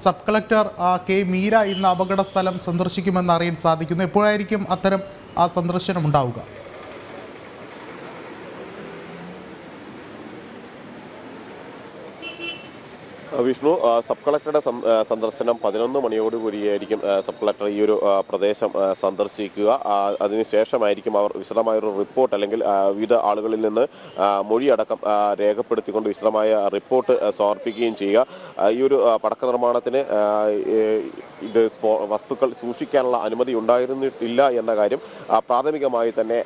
Sub collector K Meera ഇന്ന് അപകട സ്ഥലം സന്ദർശിക്കുമെന്ന് അറിയാൻ സാധിക്കുന്നു. എപ്പോഴായിരിക്കും അത്തരം സന്ദർശനം ഉണ്ടാവുക? വിഷ്ണു, സബ് കളക്ടറുടെ സന്ദർശനം 11 മണിയോടുകൂടിയായിരിക്കും സബ് കളക്ടർ ഈ ഒരു പ്രദേശം സന്ദർശിക്കുക. അതിനുശേഷമായിരിക്കും അവർ വിശദമായൊരു റിപ്പോർട്ട് അല്ലെങ്കിൽ വിവിധ ആളുകളിൽ നിന്ന് മൊഴിയടക്കം രേഖപ്പെടുത്തിക്കൊണ്ട് വിശദമായ റിപ്പോർട്ട് സമർപ്പിക്കുകയും ചെയ്യുക. ഈ ഒരു പടക്ക നിർമ്മാണത്തിന് ഇത് വസ്തുക്കൾ സൂക്ഷിക്കാനുള്ള അനുമതി ഉണ്ടായിരുന്നിട്ടില്ല എന്ന കാര്യം പ്രാഥമികമായി തന്നെ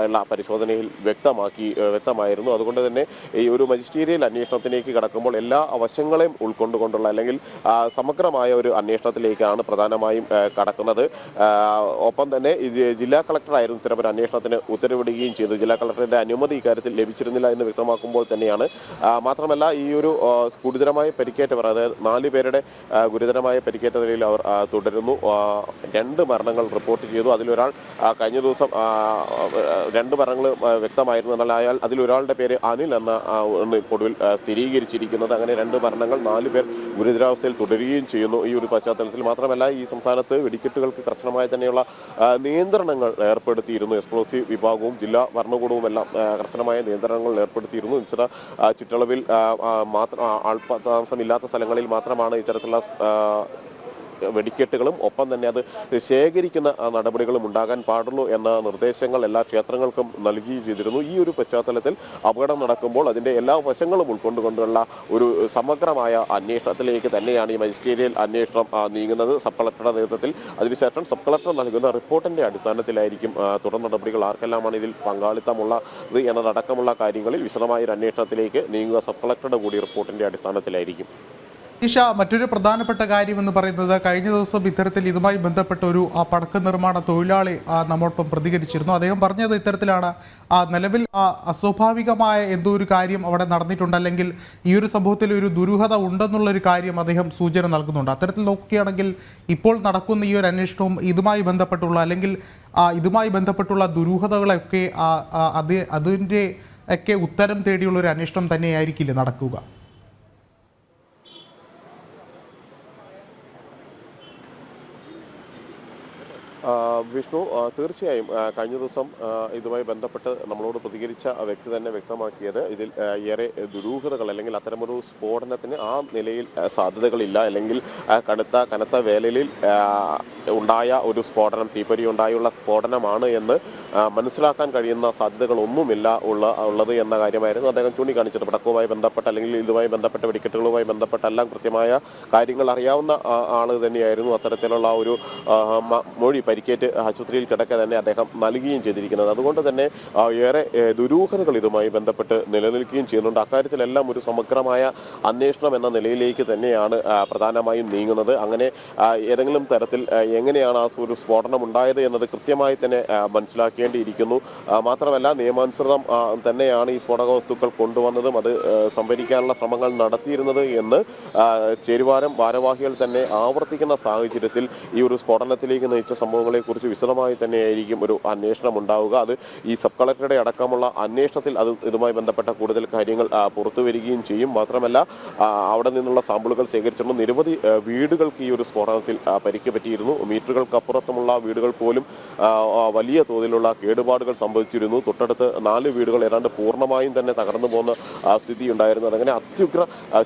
ഉള്ള പരിശോധനയിൽ വ്യക്തമായിരുന്നു. അതുകൊണ്ട് തന്നെ ഈ ഒരു മജിസ്റ്റീരിയൽ അന്വേഷണത്തിലേക്ക് കടക്കുമ്പോൾ എല്ലാ വശങ്ങളെയും ഉൾക്കൊണ്ടുകൊണ്ടുള്ള അല്ലെങ്കിൽ സമഗ്രമായ ഒരു അന്വേഷണത്തിലേക്കാണ് പ്രധാനമായും കടക്കുന്നത്. ഒപ്പം തന്നെ ജില്ലാ കളക്ടറായിരുന്നു ഇത്തരമൊരു അന്വേഷണത്തിന് ഉത്തരവിടുകയും ചെയ്തു. ജില്ലാ കളക്ടറുടെ അനുമതി ഇക്കാര്യത്തിൽ ലഭിച്ചിരുന്നില്ല എന്ന് വ്യക്തമാക്കുമ്പോൾ തന്നെയാണ്. മാത്രമല്ല ഈ ഒരു ഗുരുതരമായ പരിക്കേറ്റവർ, അതായത് 4 പേരുടെ ഗുരുതരമായ പരിക്കേറ്റ നിലയിൽ അവർ തുടരുന്നു. 2 മരണങ്ങൾ റിപ്പോർട്ട് ചെയ്തു. അതിലൊരാൾ കഴിഞ്ഞ ദിവസം 2 മരണങ്ങൾ വ്യക്തമായിരുന്നു. എന്നാൽ അതിലൊരാളുടെ പേര് അനിൽ എന്ന ഒടുവിൽ സ്ഥിരീകരിച്ചിരിക്കുന്നത്. അങ്ങനെ 2 മരണങ്ങൾ, 4 പേർ ഗുരുതരാവസ്ഥയിൽ തുടരുകയും ചെയ്യുന്നു ഈ ഒരു പശ്ചാത്തലത്തിൽ. മാത്രമല്ല ഈ സംസ്ഥാനത്ത് വെടിക്കെട്ടുകൾക്ക് കർശനമായ തന്നെയുള്ള നിയന്ത്രണങ്ങൾ ഏർപ്പെടുത്തിയിരുന്നു. എക്സ്പ്ലോസീവ് വിഭാഗവും ജില്ലാ ഭരണകൂടവും എല്ലാം കർശനമായ നിയന്ത്രണങ്ങൾ ഏർപ്പെടുത്തിയിരുന്നു. നിശ്ചിത ചുറ്റളവിൽ മാത്രം ആൾതാമസമില്ലാത്ത സ്ഥലങ്ങളിൽ മാത്രമാണ് ഇത്തരത്തിലുള്ള വെടിക്കെട്ടുകളും ഒപ്പം തന്നെ അത് ശേഖരിക്കുന്ന നടപടികളും ഉണ്ടാകാൻ പാടുള്ളൂ എന്ന നിർദ്ദേശങ്ങൾ എല്ലാ ക്ഷേത്രങ്ങൾക്കും നൽകുകയും ചെയ്തിരുന്നു. ഈ ഒരു പശ്ചാത്തലത്തിൽ അപകടം നടക്കുമ്പോൾ അതിൻ്റെ എല്ലാ വശങ്ങളും ഉൾക്കൊണ്ടുകൊണ്ടുള്ള ഒരു സമഗ്രമായ അന്വേഷണത്തിലേക്ക് തന്നെയാണ് ഈ മജിസ്റ്റീരിയൽ അന്വേഷണം നീങ്ങുന്നത് സബ് കളക്ടറുടെ നേതൃത്വത്തിൽ. അതിനുശേഷം സബ് കളക്ടർ നൽകുന്ന റിപ്പോർട്ടിൻ്റെ അടിസ്ഥാനത്തിലായിരിക്കും തുടർ നടപടികൾ, ആർക്കെല്ലാമാണ് ഇതിൽ പങ്കാളിത്തമുള്ളത് എന്നതടക്കമുള്ള കാര്യങ്ങളിൽ വിശദമായ ഒരു അന്വേഷണത്തിലേക്ക് നീങ്ങുക സബ് കളക്ടറുടെ കൂടി റിപ്പോർട്ടിൻ്റെ അടിസ്ഥാനത്തിലായിരിക്കും. ഈഷ, മറ്റൊരു പ്രധാനപ്പെട്ട കാര്യം എന്ന് പറയുന്നത്, കഴിഞ്ഞ ദിവസം ഇത്തരത്തിൽ ഇതുമായി ബന്ധപ്പെട്ട ഒരു പടക്ക നിർമ്മാണ തൊഴിലാളി നമ്മോടൊപ്പം പ്രതികരിച്ചിരുന്നു. അദ്ദേഹം പറഞ്ഞത് ഇത്തരത്തിലാണ്, നിലവിൽ അസ്വാഭാവികമായ എന്തോ ഒരു കാര്യം അവിടെ നടന്നിട്ടുണ്ട്, അല്ലെങ്കിൽ ഈ ഒരു സംഭവത്തിൽ ഒരു ദുരൂഹത ഉണ്ടെന്നുള്ളൊരു കാര്യം അദ്ദേഹം സൂചന നൽകുന്നുണ്ട്. അത്തരത്തിൽ നോക്കുകയാണെങ്കിൽ ഇപ്പോൾ നടക്കുന്ന ഈ ഒരു അന്വേഷണവും ഇതുമായി ബന്ധപ്പെട്ടുള്ള അല്ലെങ്കിൽ ഇതുമായി ബന്ധപ്പെട്ടുള്ള ദുരൂഹതകളൊക്കെ അതിൻ്റെ ഒക്കെ ഉത്തരം തേടിയുള്ള ഒരു അന്വേഷണം തന്നെയായിരിക്കില്ലേ നടക്കുക? വിഷ്ണു, തീർച്ചയായും കഴിഞ്ഞ ദിവസം ഇതുമായി ബന്ധപ്പെട്ട് നമ്മളോട് പ്രതികരിച്ച വ്യക്തി തന്നെ വ്യക്തമാക്കിയത് ഇതിൽ ഏറെ ദുരൂഹതകൾ അല്ലെങ്കിൽ അത്തരമൊരു സ്ഫോടനത്തിന് ആ നിലയിൽ സാധ്യതകളില്ല, അല്ലെങ്കിൽ കനത്ത വേനലിൽ ഉണ്ടായ ഒരു സ്ഫോടനം, തീപ്പൊരി ഉണ്ടായുള്ള സ്ഫോടനമാണ് എന്ന് മനസ്സിലാക്കാൻ കഴിയുന്ന സാധ്യതകളൊന്നുമില്ല ഉള്ളത് എന്ന കാര്യമായിരുന്നു അദ്ദേഹം ചൂണ്ടിക്കാണിച്ചത്. പടക്കവുമായി ബന്ധപ്പെട്ട അല്ലെങ്കിൽ ഇതുമായി ബന്ധപ്പെട്ട വെടിക്കെട്ടുകളുമായി ബന്ധപ്പെട്ടെല്ലാം കൃത്യമായ കാര്യങ്ങൾ അറിയാവുന്ന ആൾ തന്നെയായിരുന്നു അത്തരത്തിലുള്ള ഒരു മൊഴി പരിക്കേറ്റ് ആശുപത്രിയിൽ കിടക്കെ തന്നെ അദ്ദേഹം നൽകുകയും ചെയ്തിരിക്കുന്നത്. അതുകൊണ്ട് തന്നെ ഏറെ ദുരൂഹതകൾ ഇതുമായി ബന്ധപ്പെട്ട് നിലനിൽക്കുകയും ചെയ്യുന്നുണ്ട്. അക്കാര്യത്തിലെല്ലാം ഒരു സമഗ്രമായ അന്വേഷണം എന്ന നിലയിലേക്ക് തന്നെയാണ് പ്രധാനമായും നീങ്ങുന്നത്. അങ്ങനെ ഏതെങ്കിലും തരത്തിൽ എങ്ങനെയാണ് ആ ഒരു സ്ഫോടനം ഉണ്ടായത് എന്നത് കൃത്യമായി തന്നെ മനസ്സിലാക്കേണ്ടിയിരിക്കുന്നു. മാത്രമല്ല നിയമാനുസൃതം തന്നെയാണ് ഈ സ്ഫോടക വസ്തുക്കൾ കൊണ്ടുവന്നതും അത് സംഭരിക്കാനുള്ള ശ്രമങ്ങൾ നടത്തിയിരുന്നത് എന്ന് ചേരുവാരം ഭാരവാഹികൾ തന്നെ ആവർത്തിക്കുന്ന സാഹചര്യത്തിൽ ഈ ഒരു സ്ഫോടനത്തിലേക്ക് നയിച്ച സംഭവങ്ങളെക്കുറിച്ച് വിശദമായി തന്നെയായിരിക്കും ഒരു അന്വേഷണം ഉണ്ടാവുക. അത് ഈ സബ് കളക്ടറുടെ അടക്കമുള്ള അന്വേഷണത്തിൽ ഇതുമായി ബന്ധപ്പെട്ട കൂടുതൽ കാര്യങ്ങൾ പുറത്തു വരികയും ചെയ്യും. മാത്രമല്ല അവിടെ നിന്നുള്ള സാമ്പിളുകൾ ശേഖരിച്ചിരുന്നു. നിരവധി വീടുകൾക്ക് ഈ ഒരു സ്ഫോടനത്തിൽ പരിക്ക് പറ്റിയിരുന്നു. മീറ്ററുകൾക്കപ്പുറത്തുമുള്ള വീടുകൾ പോലും വലിയ തോതിലുള്ള കേടുപാടുകൾ സംഭവിച്ചിരുന്നു. തൊട്ടടുത്ത് 4 വീടുകൾ ഏതാണ്ട് പൂർണ്ണമായും തന്നെ തകർന്നു പോകുന്ന സ്ഥിതി ഉണ്ടായിരുന്നു. അതങ്ങനെ അത്യുഗ്ര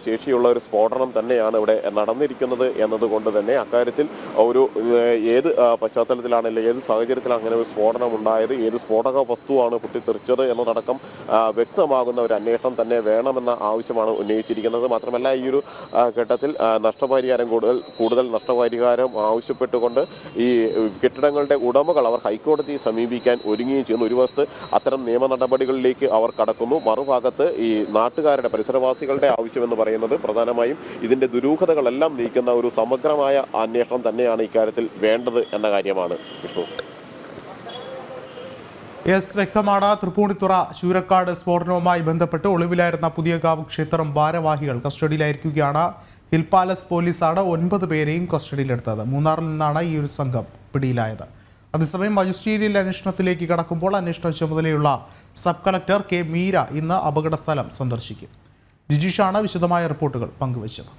ശേഷിയുള്ള ഒരു സ്ഫോടനം തന്നെയാണ് ഇവിടെ നടന്നിരിക്കുന്നത് എന്നതുകൊണ്ട് തന്നെ അക്കാര്യത്തിൽ ഒരു ഏത് പശ്ചാത്തലത്തിലാണ്, ഏത് സാഹചര്യത്തിലാണ് അങ്ങനെ ഒരു സ്ഫോടനം ഉണ്ടായത്, ഏത് സ്ഫോടക വസ്തുവാണ് പൊട്ടിത്തെറിച്ചത് എന്നതടക്കം വ്യക്തമാകുന്ന ഒരു അന്വേഷണം തന്നെ വേണമെന്ന ആവശ്യമാണ് ഉന്നയിച്ചിരിക്കുന്നത്. മാത്രമല്ല ഈ ഒരു ഘട്ടത്തിൽ നഷ്ടപരിഹാരം കൂടുതൽ നഷ്ടപരിഹാരം ആവശ്യപ്പെട്ടുകൊണ്ട് ഈ കെട്ടിടങ്ങളുടെ ഉടമകൾ അവർ ഹൈക്കോടതിയെ സമീപിക്കാൻ ഒരുങ്ങുകയും ചെയ്യുന്നു. ഒരു വശത്ത് അത്തരം നിയമ നടപടികളിലേക്ക് അവർ കടക്കുന്നു, മറുഭാഗത്ത് ഈ നാട്ടുകാരുടെ, പരിസരവാസികളുടെ ആവശ്യമെന്ന് പറയുന്നത് പ്രധാനമായും ഇതിന്റെ ദുരൂഹതകളെല്ലാം നീക്കുന്ന ഒരു സമഗ്രമായ അന്വേഷണം തന്നെയാണ് ഇക്കാര്യത്തിൽ വേണ്ടത് എന്ന കാര്യമാണ്. വിഷ്ണു, വ്യക്തമാണ്. തൃപ്പൂണിത്തുറ ചൂരക്കാട് സ്ഫോടനവുമായി ബന്ധപ്പെട്ട് ഒളിവിലായിരുന്ന പുതിയകാവ് ക്ഷേത്രം ഭാരവാഹികൾ കസ്റ്റഡിയിലായിരിക്കുകയാണ്. ഹിൽ പാലസ് പോലീസാണ് 9 പേരെയും കസ്റ്റഡിയിലെടുത്തത്. മൂന്നാറിൽ നിന്നാണ് ഈ ഒരു സംഘം പിടിയിലായത്. അതേസമയം മജിസ്റ്റീരിയൽ അന്വേഷണത്തിലേക്ക് കടക്കുമ്പോൾ അന്വേഷണ ചുമതലയുള്ള സബ് കളക്ടർ കെ മീര ഇന്ന് അപകട സ്ഥലം സന്ദർശിക്കും. ജിജീഷാണ് വിശദമായ റിപ്പോർട്ടുകൾ പങ്കുവച്ചത്.